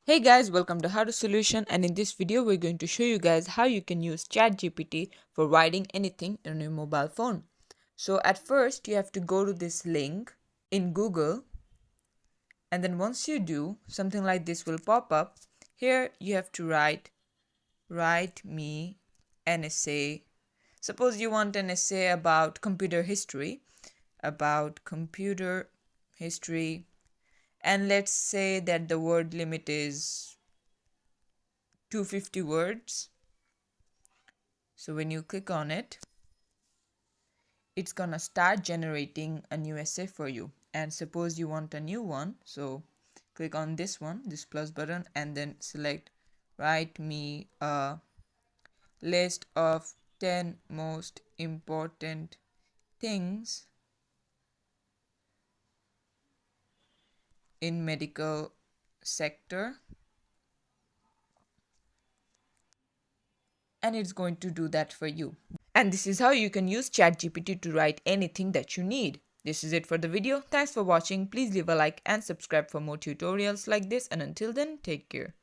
Hey guys, welcome to How to Solution, and in this video we're going to show you guys how you can use ChatGPT for writing anything on your mobile phone. So at first you have to go to this link in Google, and then once you do, something like this will pop up. Here you have to write me an essay. Suppose you want an essay about computer history, and let's say that the word limit is 250 words. So when you click on it, it's gonna start generating a new essay for you. And suppose you want a new one, so click on this one, this plus button, and then select write me a list of 10 most important things in medical sector, and it's going to do that for you. And this is how you can use ChatGPT to write anything that you need. This is it for the video. Thanks for watching. Please leave a like and subscribe for more tutorials like this, and until then, take care.